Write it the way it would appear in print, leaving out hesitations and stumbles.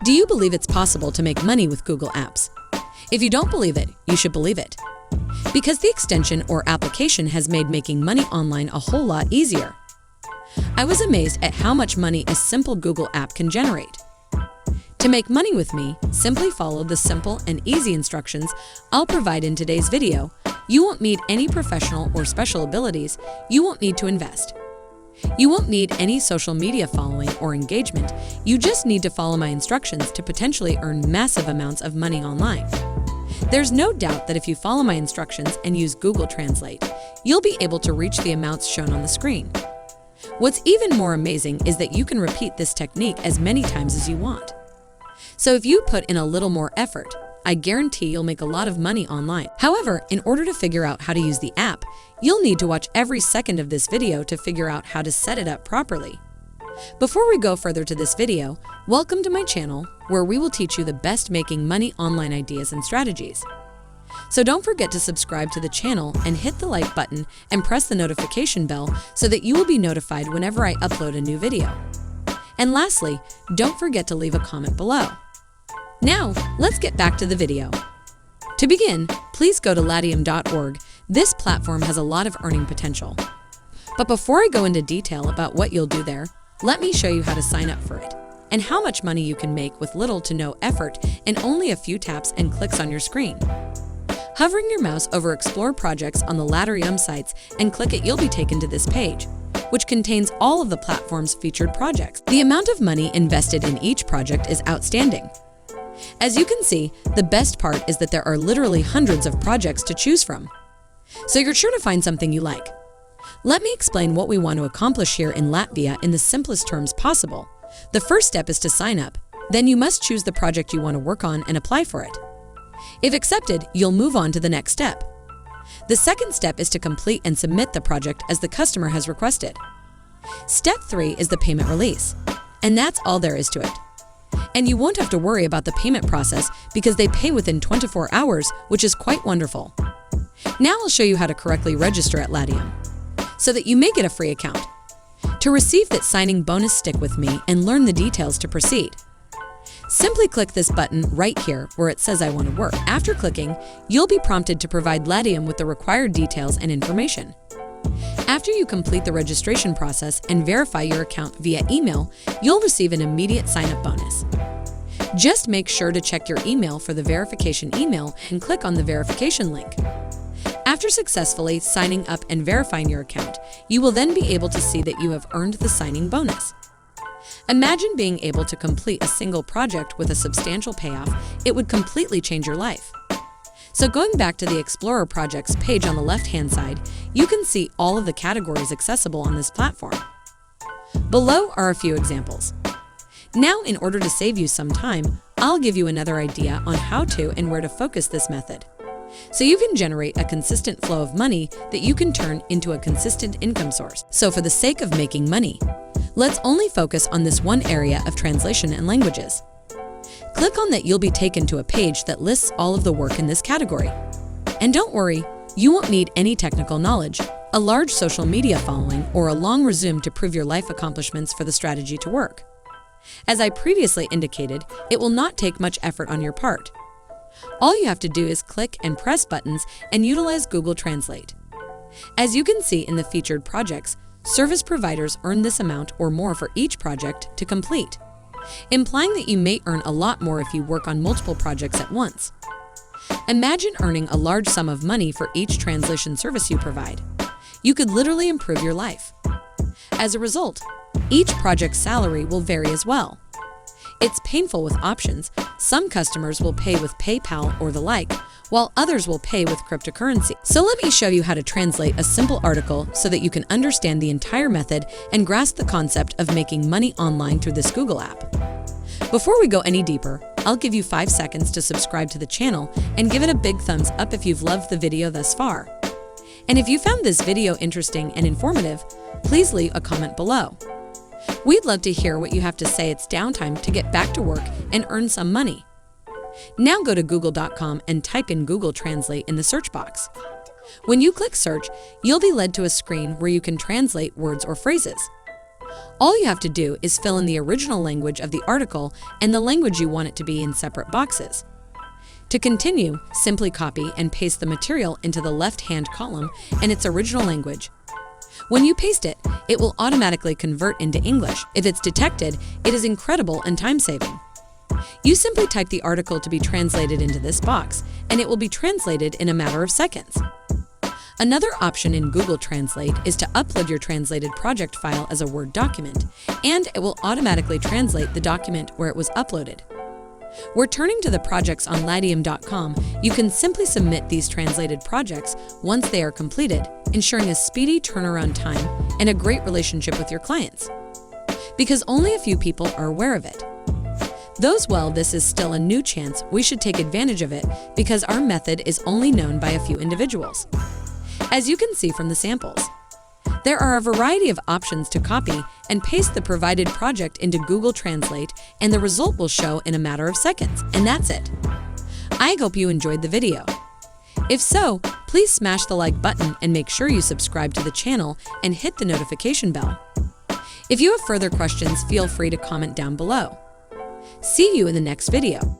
Do you believe it's possible to make money with Google Apps? If you don't believe it, you should believe it. Because the extension or application has made making money online a whole lot easier. I was amazed at how much money a simple Google app can generate. To make money with me, simply follow the simple and easy instructions I'll provide in today's video. You won't need any professional or special abilities. You won't need to invest. You won't need any social media following or engagement. You just need to follow my instructions to potentially earn massive amounts of money online. There's no doubt that if you follow my instructions and use Google Translate, you'll be able to reach the amounts shown on the screen. What's even more amazing is that you can repeat this technique as many times as you want. So if you put in a little more effort, I guarantee you'll make a lot of money online. However, in order to figure out how to use the app, you'll need to watch every second of this video to figure out how to set it up properly. Before we go further to this video, welcome to my channel, where we will teach you the best making money online ideas and strategies. So don't forget to subscribe to the channel and hit the like button and press the notification bell so that you will be notified whenever I upload a new video. And lastly, don't forget to leave a comment below. Now, let's get back to the video. To begin, please go to Latium.org. This platform has a lot of earning potential. But before I go into detail about what you'll do there, let me show you how to sign up for it and how much money you can make with little to no effort and only a few taps and clicks on your screen. Hovering your mouse over Explore Projects on the Latium sites and click it, you'll be taken to this page, which contains all of the platform's featured projects. The amount of money invested in each project is outstanding. As you can see, the best part is that there are literally hundreds of projects to choose from. So you're sure to find something you like. Let me explain what we want to accomplish here in Latvia in the simplest terms possible. The first step is to sign up. Then you must choose the project you want to work on and apply for it. If accepted, you'll move on to the next step. The second step is to complete and submit the project as the customer has requested. Step 3 is the payment release. And that's all there is to it. And you won't have to worry about the payment process because they pay within 24 hours, which is quite wonderful. Now I'll show you how to correctly register at Latium, so that you may get a free account. To receive that signing bonus, stick with me and learn the details to proceed. Simply click this button right here where it says I want to work. After clicking, you'll be prompted to provide Latium with the required details and information. After you complete the registration process and verify your account via email, you'll receive an immediate sign-up bonus. Just make sure to check your email for the verification email and click on the verification link. After successfully signing up and verifying your account, you will then be able to see that you have earned the signing bonus. Imagine being able to complete a single project with a substantial payoff. It would completely change your life. So going back to the Explorer Projects page on the left-hand side, you can see all of the categories accessible on this platform. Below are a few examples. Now, in order to save you some time, I'll give you another idea on how to and where to focus this method, so you can generate a consistent flow of money that you can turn into a consistent income source. So for the sake of making money, let's only focus on this one area of translation and languages. Click on that, you'll be taken to a page that lists all of the work in this category. And don't worry, you won't need any technical knowledge, a large social media following, or a long resume to prove your life accomplishments for the strategy to work. As I previously indicated, it will not take much effort on your part. All you have to do is click and press buttons and utilize Google Translate. As you can see in the featured projects, service providers earn this amount or more for each project to complete, implying that you may earn a lot more if you work on multiple projects at once. Imagine earning a large sum of money for each translation service you provide. You could literally improve your life. As a result, each project's salary will vary as well. It's painful with options. Some customers will pay with PayPal or the like, while others will pay with cryptocurrency. So let me show you how to translate a simple article so that you can understand the entire method and grasp the concept of making money online through this Google app. Before we go any deeper, I'll give you 5 seconds to subscribe to the channel and give it a big thumbs up if you've loved the video thus far. And if you found this video interesting and informative, please leave a comment below. We'd love to hear what you have to say. It's downtime to get back to work and earn some money. Now go to google.com and type in Google Translate in the search box. When you click search, you'll be led to a screen where you can translate words or phrases. All you have to do is fill in the original language of the article and the language you want it to be in separate boxes. To continue, simply copy and paste the material into the left-hand column and its original language. When you paste it, it will automatically convert into English. If it's detected, it is incredible and time-saving. You simply type the article to be translated into this box, and it will be translated in a matter of seconds. Another option in Google Translate is to upload your translated project file as a Word document, and it will automatically translate the document where it was uploaded. Returning to the projects on Latium.com, you can simply submit these translated projects once they are completed, ensuring a speedy turnaround time and a great relationship with your clients. Because only a few people are aware of it. While this is still a new chance, we should take advantage of it because our method is only known by a few individuals. As you can see from the samples, there are a variety of options to copy and paste the provided project into Google Translate, and the result will show in a matter of seconds, and that's it. I hope you enjoyed the video. If so, please smash the like button and make sure you subscribe to the channel and hit the notification bell. If you have further questions, feel free to comment down below. See you in the next video.